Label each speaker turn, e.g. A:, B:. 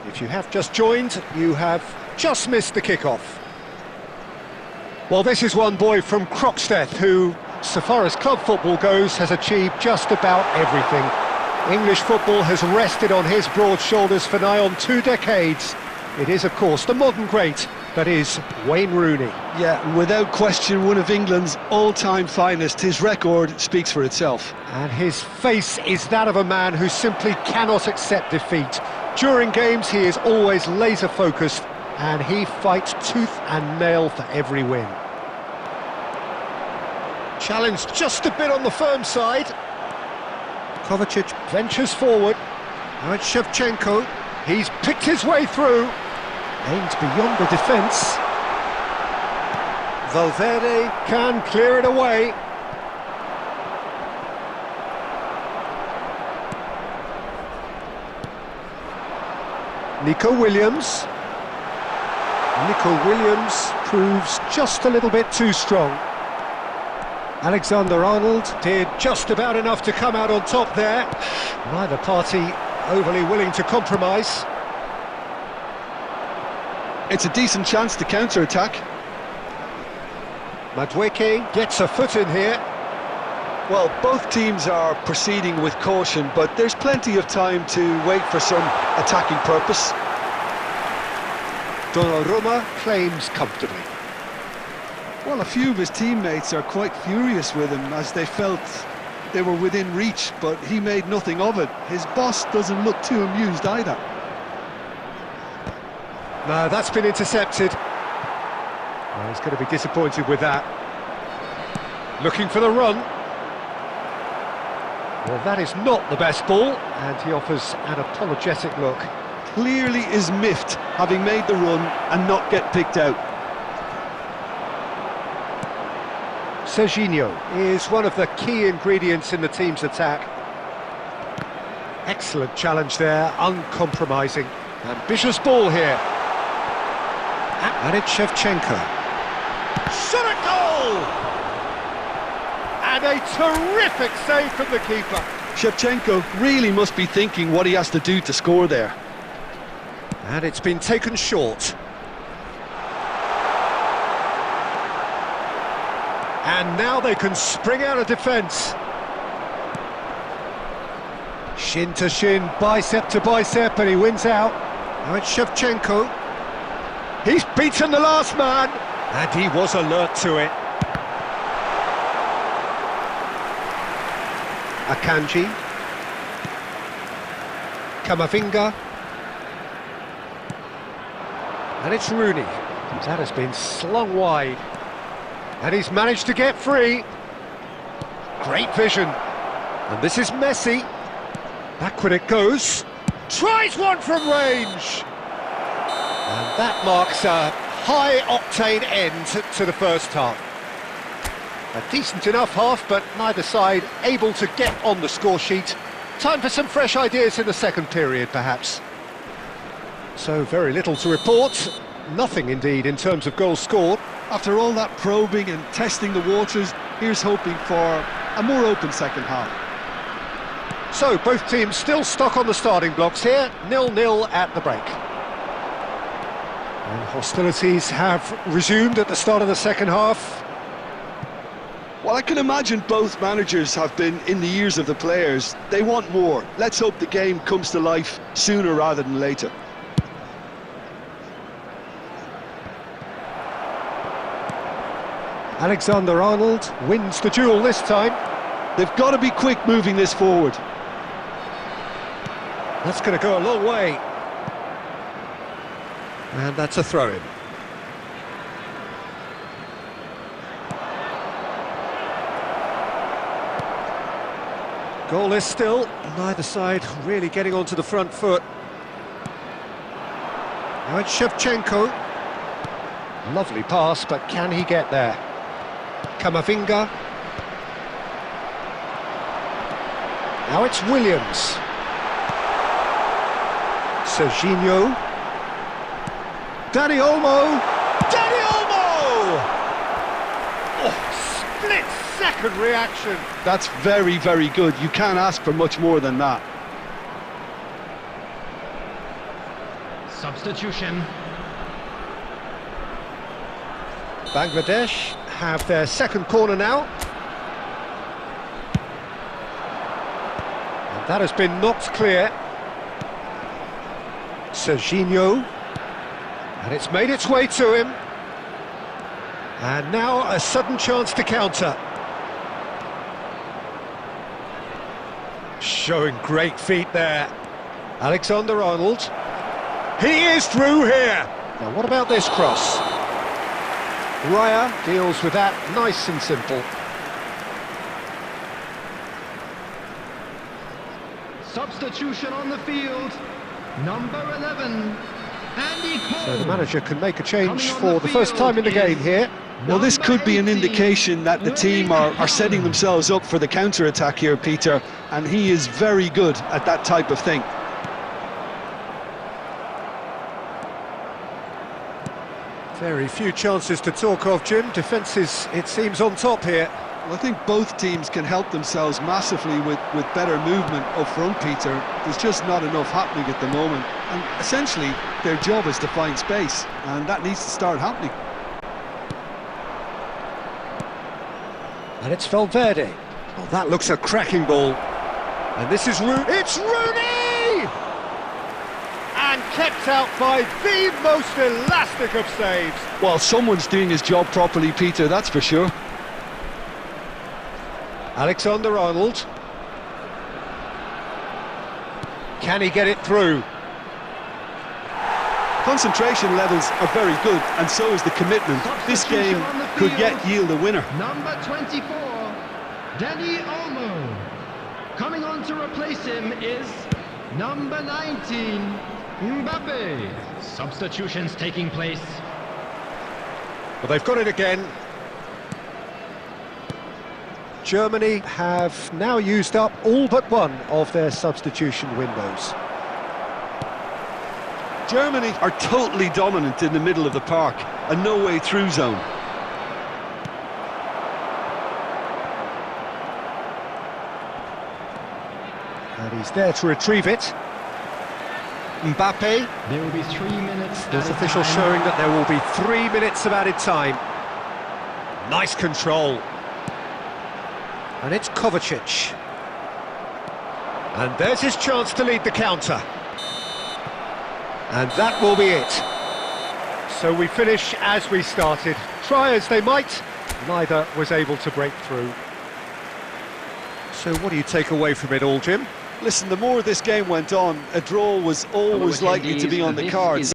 A: If you have just joined, you have just missed the kickoff. Well, this is one boy from Croxteth who, so far as club football goes, has achieved just about everything. English football has rested on his broad shoulders for nigh on 2 decades. It is, of course, the modern great that is Wayne Rooney.
B: Yeah, without question, one of England's all-time finest. His record speaks for itself.
A: And his face is that of a man who simply cannot accept defeat. During games, he is always laser-focused, and he fights tooth and nail for every win. Challenged just a bit on the firm side. Kovacic ventures forward. Now it's Shevchenko. He's picked his way through. Aimed beyond the defence. Valverde can clear it away. Nico Williams. Nico Williams proves just a little bit too strong. Alexander-Arnold did just about enough to come out on top there. Neither party overly willing to compromise.
B: It's a decent chance to counter-attack.
A: Madueke gets a foot in here.
B: Well, both teams are proceeding with caution, but there's plenty of time to wait for some attacking purpose.
A: Donnarumma claims comfortably.
B: Well, a few of his teammates are quite furious with him as they felt they were within reach, but he made nothing of it. His boss doesn't look too amused either.
A: No, that's been intercepted. Well, he's going to be disappointed with that. Looking for the run. Well, that is not the best ball, and he offers an apologetic look.
B: Clearly is miffed, having made the run and not get picked out.
A: Serginho is one of the key ingredients in the team's attack. Excellent challenge there, uncompromising. Ambitious ball here. And it's Shevchenko. Shot a goal! And a terrific save from the keeper.
B: Shevchenko really must be thinking what he has to do to score there.
A: And it's been taken short. And now they can spring out of defence. Shin to shin, bicep to bicep, and he wins out. Now it's Shevchenko. He's beaten the last man, and he was alert to it. Akanji. Camavinga. And it's Rooney. That has been slung wide. And he's managed to get free. Great vision. And this is Messi. Backward it goes. Tries one from range. And that marks a high-octane end to the first half. A decent enough half, but neither side able to get on the score sheet. Time for some fresh ideas in the second period, perhaps. So very little to report. Nothing, indeed, in terms of goals scored.
B: After all that probing and testing the waters, here's hoping for a more open second half.
A: So, both teams still stuck on the starting blocks here, 0-0 at the break. And hostilities have resumed at the start of the second half.
B: Well, I can imagine both managers have been in the ears of the players. They want more. Let's hope the game comes to life sooner rather than later.
A: Alexander-Arnold wins the duel this time.
B: They've got to be quick moving this forward.
A: That's going to go a long way. And that's a throw-in. Goalless still, neither side really getting onto the front foot. Now it's Shevchenko. Lovely pass, but can he get there? Camavinga. Now it's Williams. Serginho. Dani Olmo. Dani Olmo! Oh, split-second reaction.
B: That's very, very good. You can't ask for much more than that.
C: Substitution.
A: Bangladesh have their second corner now. And that has been knocked clear. Serginho. And it's made its way to him. And now a sudden chance to counter. Showing great feet there. Alexander-Arnold. He is through here. Now what about this cross? Raya deals with that nice and simple.
C: Substitution on the field. Number 11. Andy Cole.
A: So the manager can make a change for the first time in the game here.
B: Well, this could be an indication that the team are setting themselves up for the counter-attack here, Peter, and he is very good at that type of thing.
A: Very few chances to talk of, Jim. Defence is, it seems, on top here.
B: Well, I think both teams can help themselves massively with better movement up front, Peter. There's just not enough happening at the moment, and essentially their job is to find space, and that needs to start happening.
A: And it's Valverde. Oh, that looks a cracking ball. And this is Rooney. It's Rooney! And kept out by the most elastic of saves.
B: Well, someone's doing his job properly, Peter, that's for sure.
A: Alexander-Arnold. Can he get it through?
B: Concentration levels are very good, and so is the commitment. This game could yet yield a winner.
C: Number 24, Dani Olmo. Coming on to replace him is number 19, Mbappe. Substitutions taking place.
A: Well, they've got it again. Germany have now used up all but one of their substitution windows.
B: Germany are totally dominant in the middle of the park, a no-way through zone.
A: And he's there to retrieve it. Mbappe.
C: There will be 3 minutes.
A: There's officials showing that there will be 3 minutes of added time. Nice control. And it's Kovacic. And there's his chance to lead the counter. And that will be it. So we finish as we started. Try as they might, neither was able to break through. So what do you take away from it all, Jim?
B: Listen, the more this game went on, a draw was always likely to be on the cards.